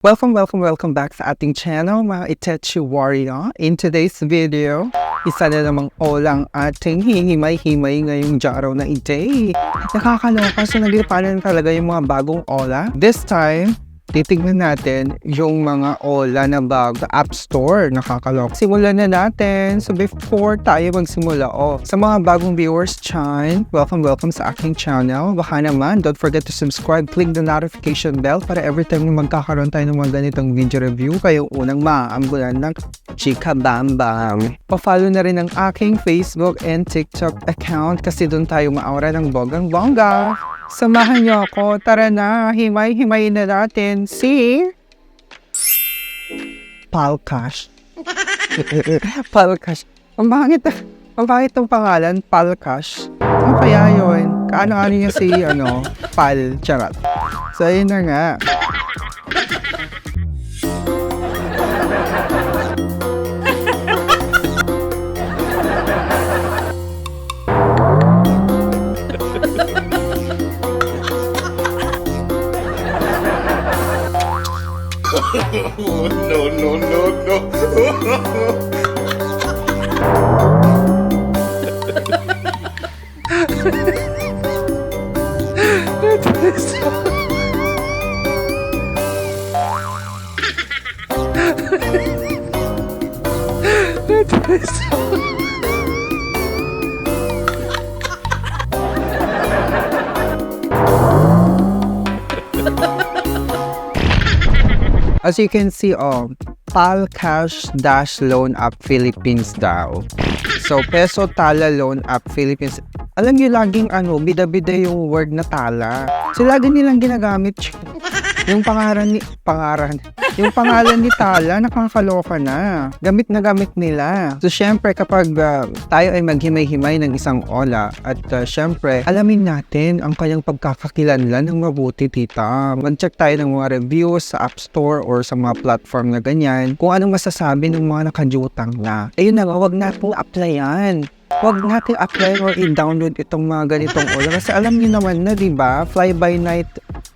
Welcome back sa ating channel, mga Itechi Warrior. In today's video, isa na namang olang ating hihimay-himay ngayong araw na ite. Nakakaloka, so naglipanan talaga yung mga bagong ola. This time, titignan natin yung mga ola na bago App Store. Nakakaloka. Simulan na natin. So before tayo magsimula, sa mga bagong viewers dyan, welcome sa aking channel. Baka naman, don't forget to subscribe, click the notification bell para every time na magkakaroon tayo ng mga ganitong video review, kayo unang maaambulan ng Chika Bam Bam. Pa-follow na rin ang aking Facebook and TikTok account kasi doon tayo maaura ng bonggang-bongga. Samahan niyo ako. Tara na, himay-himayin na natin si Palcash. Palcash. Ang pangit ang pangalan, Palcash. Ano kaya yun? Kaano-ano niya si, Pal, charot. So, yun na nga. As you can see, Palcash Dash Loan App Philippines daw. So, Peso Tala Loan App Philippines. Alam niyo, laging bida-bida yung word na tala. So, lagi nilang ginagamit yung pangalan ni Tala, nakakaloka na. Gamit na gamit nila. So, syempre, kapag tayo ay maghimay-himay ng isang ola, at syempre, alamin natin ang kanyang pagkakakilanlan ng mabuti, tita. Mag-check tayo ng mga reviews sa App Store or sa mga platform na ganyan, kung anong masasabi ng mga nakajutang na. Ayun na nga, huwag natin applyan. Huwag natin apply or i-download itong mga ganitong ola. Kasi alam niyo naman na, diba? Fly-by-night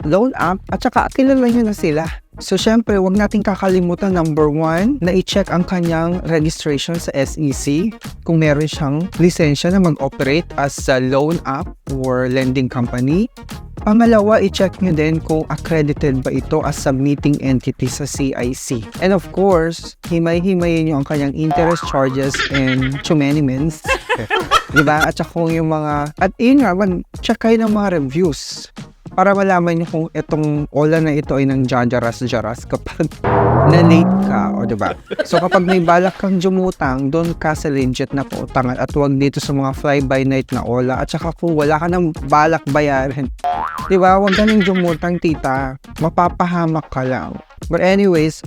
loan app at saka kilala nyo na sila. So, syempre, huwag natin kakalimutan, number 1, na i-check ang kanyang registration sa SEC kung meron siyang lisensya na mag-operate as a loan app or lending company. Pangalawa, i-check nyo din kung accredited ba ito as submitting entity sa CIC. And of course, himay-himayin nyo ang kanyang interest charges and chumenimens. Diba? At saka kung yung mga... At yun nga, check kayo ng mga reviews para malaman nyo kung itong ola na ito ay nang jajaras kapag na-late ka, o diba? So kapag may balak kang jumutang, doon ka sa legit na pautangan at huwag dito sa mga fly-by-night na ola. At saka kung wala ka ng balak bayaran, diba? Huwag ka nang jumutang, tita. Mapapahamak ka lang. But anyways,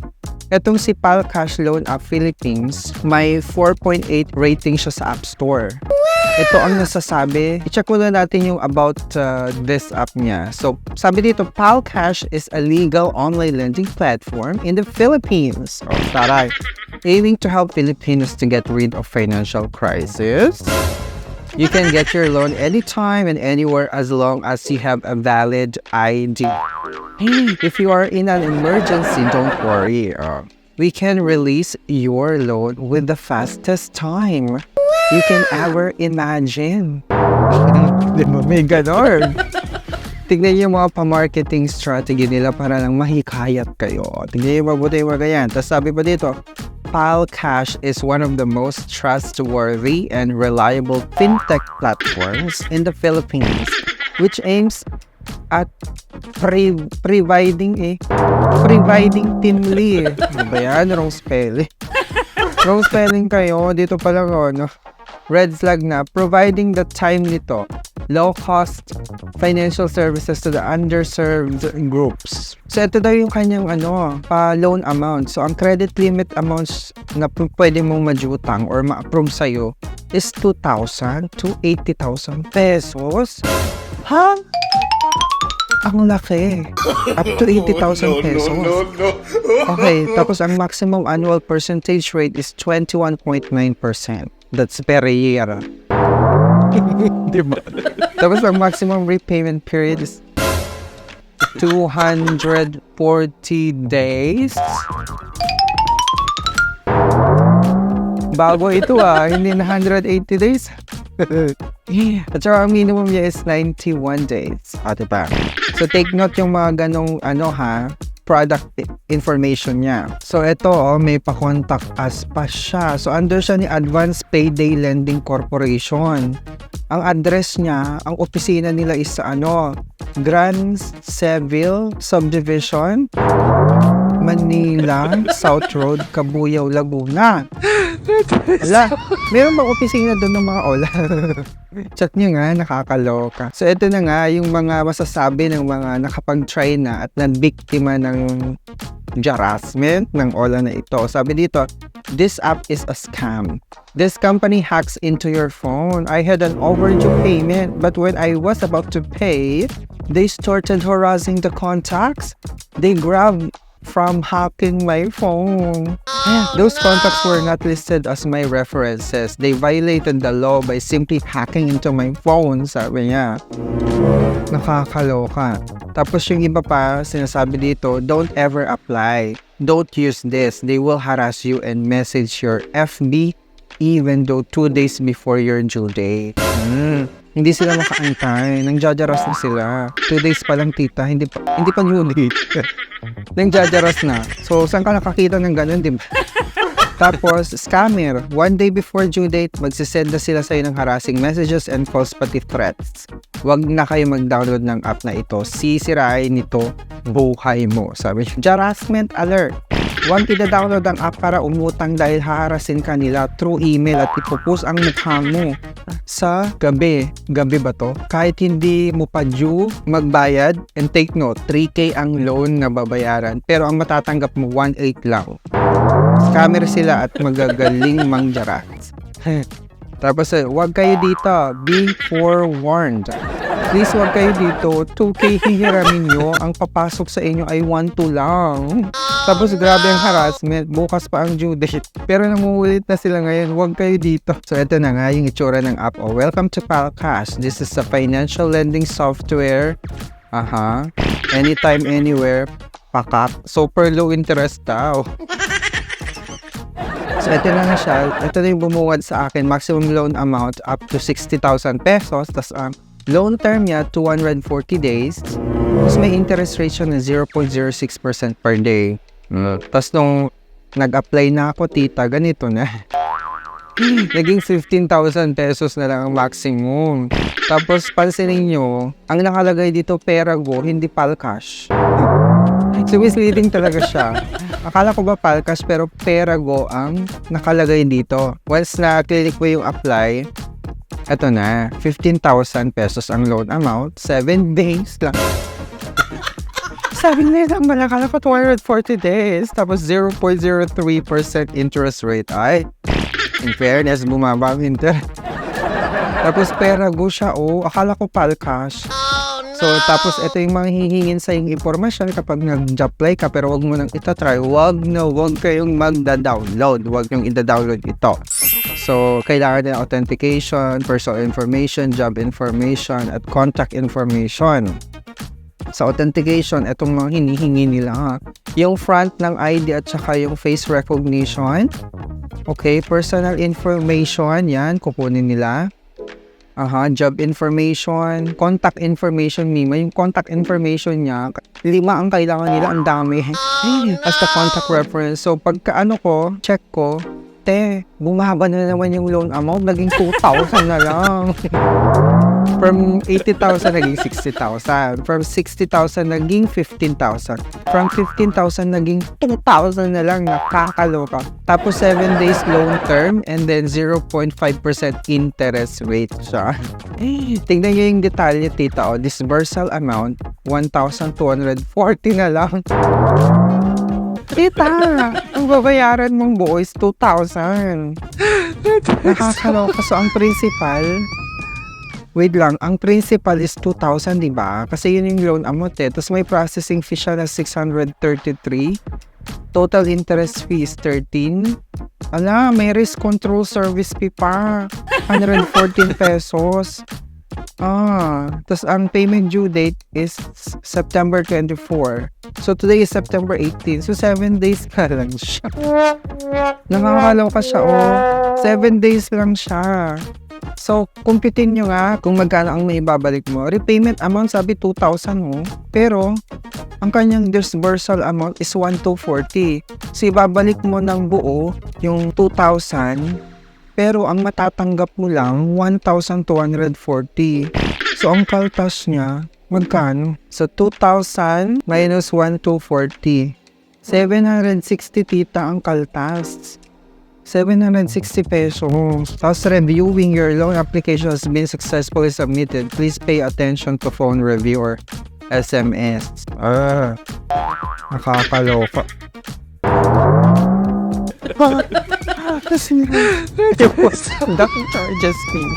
etong si Palcash Loan App Philippines, may 4.8 rating siya sa App Store. Ito ang nasasabi. I-check muna natin yung about this app niya. So, sabi dito, Palcash is a legal online lending platform in the Philippines. Taray. Aiming to help Filipinos to get rid of financial crisis. You can get your loan anytime and anywhere as long as you have a valid ID. Hey, if you are in an emergency, don't worry. We can release your loan with the fastest time you can ever imagine. Di ba? May ganon. Tignan niyo yung mga pa-marketing strategy nila para lang mahikayat kayo. Tignan niyo mabuti yung mga ganyan. Tapos sabi pa dito, Palcash is one of the most trustworthy and reliable fintech platforms in the Philippines, which aims at providing timely. Ano ba yan? Wrong spelling. Wrong spelling kayo. Dito pa lang, red flag na. Providing the timely low-cost financial services to the underserved groups. So, ito daw yung kanyang pa-loan amount. So, ang credit limit amounts na pwede mong majutang or ma-approve sa'yo is 2,000 to 80,000 pesos. Ha? Ang laki. Up to 80,000 pesos. Okay, tapos ang maximum annual percentage rate is 21.9%. That's per year. Diba? Tapos ang maximum repayment period is 240 days. Bago ito hindi na 180 days. At saka ang minimum niya is 91 days. Diba? So take note yung mga ganong product information niya. So ito may pa-contact us pa siya. So under siya ni Advance Payday Lending Corporation. Ang address niya, ang opisina nila is sa Grand Seville Subdivision, Manila, South Road, Cabuyao, Laguna. Ala, meron bang opisina doon ng mga ola? Chat nyo nga, nakakaloka. So ito na nga yung mga masasabi ng mga nakapag-try na at nabiktima ng harassment ng ola na ito. Sabi dito, this app is a scam. This company hacks into your phone. I had an overdue payment, but when I was about to pay, they started harassing the contacts. They grabbed from hacking my phone. Those contacts were not listed as my references. They violated the law by simply hacking into my phone, sabi niya. Nakakaloka. Tapos yung iba pa, sinasabi dito, don't ever apply. Don't use this. They will harass you and message your FB even though 2 days before your due date. Hindi sila makaantay. Nangjajaras na sila. 2 days pa lang, tita. Hindi pa due date. Nangjajaras na. So, saan ka nakakita ng ganun, di ba? Tapos, scammer. 1 day before due date, magsisend na sila sa'yo ng harassing messages and false pati threats. Huwag na kayo mag-download ng app na ito. Sisirain nito buhay mo. Sabi niya, harassment alert. Huwag ida-download ang app para umutang dahil haharasin ka nila through email at ipopost ang mukha mo sa gabi. Gabi ba to? Kahit hindi mo pa due, magbayad. And take note, 3K ang loan na babayaran. Pero ang matatanggap mo, 1.8 lang. Scammer sila at magagaling mangjaras. Tapos, huwag kayo dito. Be forewarned. Please, huwag kayo dito. 2K hihiramin nyo. Ang papasok sa inyo ay 1.2 lang. Tapos, grabe ang harassment. Bukas pa ang due date. Pero nangungulit na sila ngayon. Huwag kayo dito. So, ito na nga yung itsura ng app. Welcome to Palcash. This is a financial lending software. Anytime, anywhere. Pakak. Super low interest daw. So, ito na siya. Ito na yung bumuwad sa akin. Maximum loan amount up to 60,000 pesos. Tapos, loan term niya, 240 days. Tapos, may interest rate siya na 0.06% per day. Tapos, nung nag-apply na ako, tita, ganito na. Naging 15,000 pesos na lang ang maximum. Tapos, pansinin nyo, ang nakalagay dito, Perago, hindi Palcash. So, misleading talaga siya. Akala ko ba Palcash pero Perago ang nakalagay dito. Once na-click mo yung apply, eto na, 15,000 pesos ang loan amount, 7 days lang. Sabi nila, malakala ko 240 days, tapos 0.03% interest rate. Ay, in fairness, bumaba ang interest. Tapos Perago siya, akala ko Palcash. So, tapos ito yung mga hihingin sa yung informasyon kapag nag-apply ka pero wag mo nang itatry. Wag kayong magda-download. Wag nyung ida-download ito. So, kailangan din authentication, personal information, job information, at contact information. Sa authentication, itong mga hinihingi nila yung front ng ID at saka yung face recognition. Okay, personal information, yan, kukunin nila. Job information, contact information Mima. Yung contact information niya, 5 ang kailangan nila, ang dami. As the contact reference. So, pagka check ko, bumaba na naman yung loan amount, naging 2,000 na lang. From 80,000 naging 60,000. From 60,000 naging 15,000. From 15,000 naging 2,000 na lang, nakakaloka. Tapos 7 days loan term and then 0.5% interest rate siya. Tingnan nyo yung detalye, tita. Disbursal amount, 1,240 na lang. Tita, ang babayaran mong buo is 2,000. Nakakaloka. So, ang principal, wait lang, ang principal is 2,000, di ba? Kasi yun yung loan amount Tapos may processing fee siya na 633. Total interest fee is 13. Ala, may risk control service fee pa. 114 pesos. Tas ang payment due date is September 24. So today is September 18. So 7 days ka lang siya. Nakakaloka siya, 7 days lang siya. So, kumpitin nyo nga kung magkano ang maibabalik mo. Repayment amount sabi 2,000 Pero, ang kanyang disbursal amount is 1,240. So, ibabalik mo ng buo yung 2,000. Pero, ang matatanggap mo lang 1,240. So, ang kaltas niya, magkano? So, 2,000 minus 1,240. 760 tita ang kaltas. 760 pesos. Tapos reviewing your loan application has been successfully submitted. Please pay attention to phone review or SMS. Nakakaloka. Kasi dami charges fee.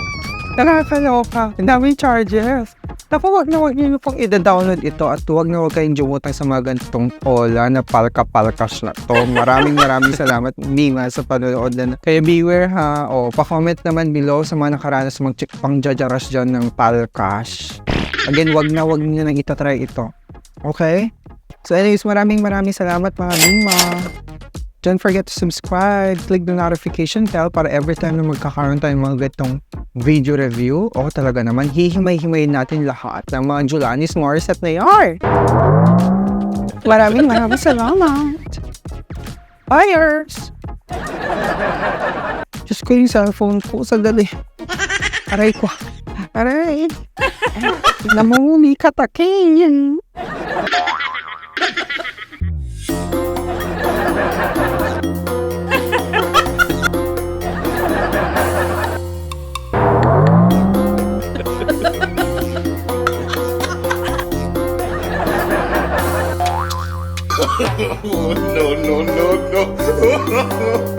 Nakakaloka. Ang daming charges. Naku, wag niyo pong i-download ito at wag kayong jumutang sa mga ganitong ola na palka-palkas na to. Maraming salamat, Mima, sa panonood na. Kaya beware ha. Pa-comment naman below sa mga nakaranas pang-jajaras dyan ng palkas. Again, wag niyo nang itatry ito. Okay? So anyways, maraming salamat mga Mima. Don't forget to subscribe, click the notification bell para every time na magkakaroon tayo mga ganitong video review. Talaga naman, hihimay-himayin natin lahat ng mga Julanis Morissette na yar. Maraming salamat. Buyers! Diyos ko yung cellphone ko, sandali. Aray ko. Aray. Namumuli katakin. No, no, no, no.